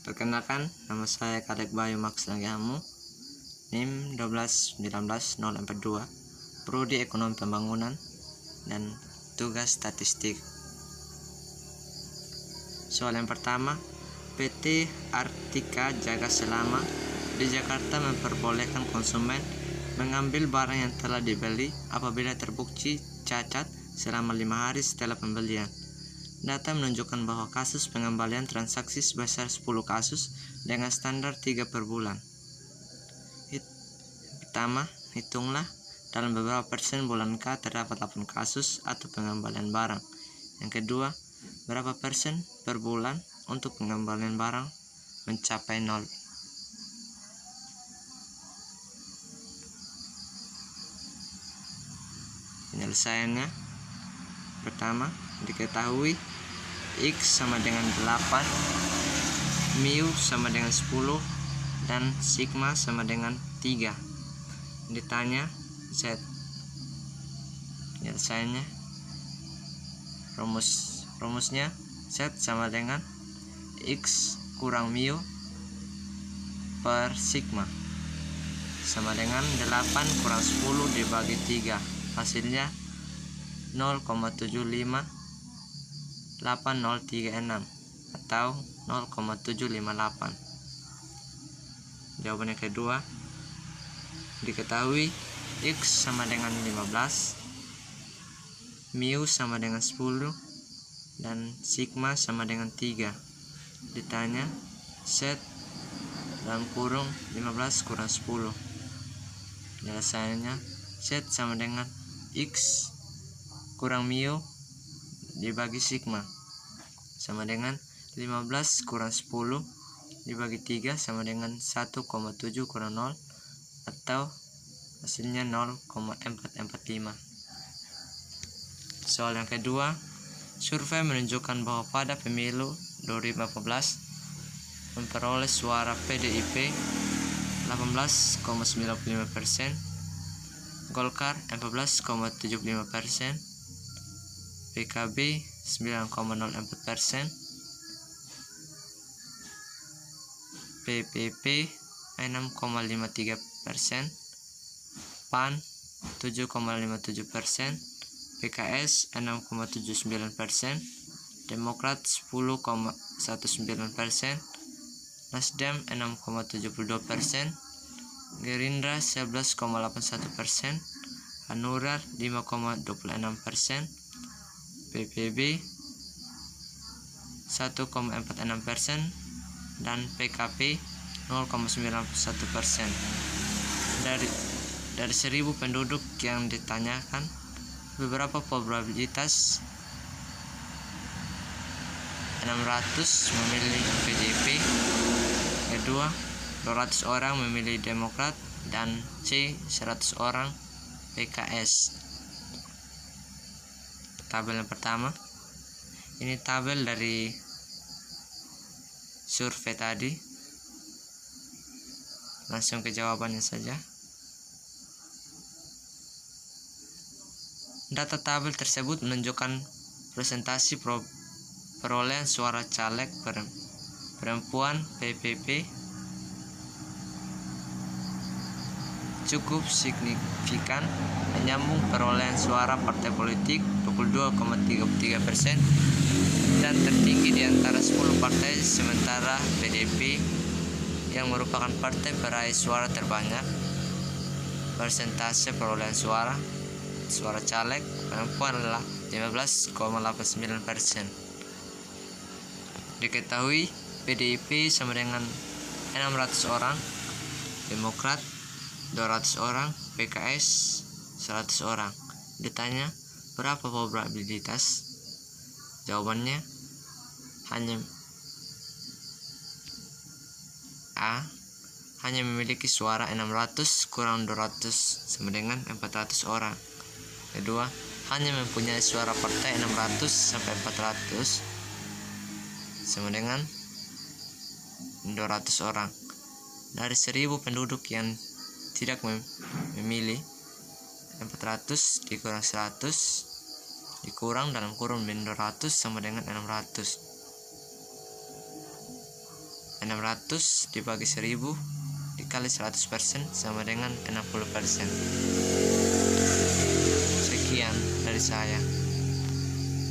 Perkenalkan, nama saya Kadek Bayu Max Langgihamu, NIM 1219042, Prodi Ekonomi Pembangunan dan tugas statistik. Soal yang pertama, PT Artika Jaga Selama di Jakarta memperbolehkan konsumen mengambil barang yang telah dibeli apabila terbukti cacat selama 5 hari setelah pembelian. Data menunjukkan bahwa kasus pengembalian transaksi sebesar 10 kasus dengan standar 3 per bulan. Pertama, hitunglah dalam beberapa persen bulan K terdapat 8 kasus atau pengembalian barang. Yang kedua, berapa persen per bulan untuk pengembalian barang mencapai 0. Penyelesaiannya, pertama, diketahui X sama dengan 8, mu sama dengan 10, dan sigma sama dengan 3. Ditanya Z. Penyelesaiannya, rumusnya Z sama dengan X kurang mu per sigma sama dengan 8 kurang 10 dibagi 3, hasilnya 0,758036 atau 0,758. Jawaban yang kedua, diketahui X sama dengan 15, mu sama dengan 10, dan sigma sama dengan 3. Ditanya Z dalam kurung 15 kurang 10. Penyelesaiannya, Z sama dengan X kurang mu dibagi sigma sama dengan 15 kurang 10 dibagi 3 sama dengan 1,7 kurang 0 atau hasilnya 0,445. Soal yang kedua, survei menunjukkan bahwa pada pemilu 2014 memperoleh suara PDIP 18,95%, Golkar 14,75%, PKB 9,04%, PPP 6,53%, PAN 7,57%, PKS 6,79%, Demokrat 10,19%, Nasdem 6,72%, Gerindra 11,81%, Hanura 5,26%, PPB 1,46%, dan PKP 0,91%. Dari 1000 penduduk yang ditanyakan, beberapa probabilitas 600 memilih PDIP, kedua 200 orang memilih Demokrat, dan C 100 orang PKS. Tabel yang pertama, ini tabel dari survei tadi. Langsung ke jawabannya saja. Data tabel tersebut menunjukkan presentasi perolehan suara caleg perempuan PPP cukup signifikan menyambung perolehan suara partai politik 22,33% dan tertinggi di antara 10 partai, sementara PDIP yang merupakan partai peraih suara terbanyak persentase perolehan suara caleg perempuan adalah 15,89%. Diketahui PDIP sama dengan 600 orang, Demokrat 200 orang, PKS 100 orang. Ditanya berapa probabilitas? Jawabannya hanya memiliki suara 600 kurang 200 sama dengan 400 orang. Kedua, hanya mempunyai suara partai 600 sampai 400 sama dengan 200 orang. Dari 1000 penduduk yang tidak memilih, 400 dikurang 100 dikurang dalam kurung min 200 sama dengan 600. 600 dibagi 1000 dikali 100% sama dengan 60%. Sekian dari saya.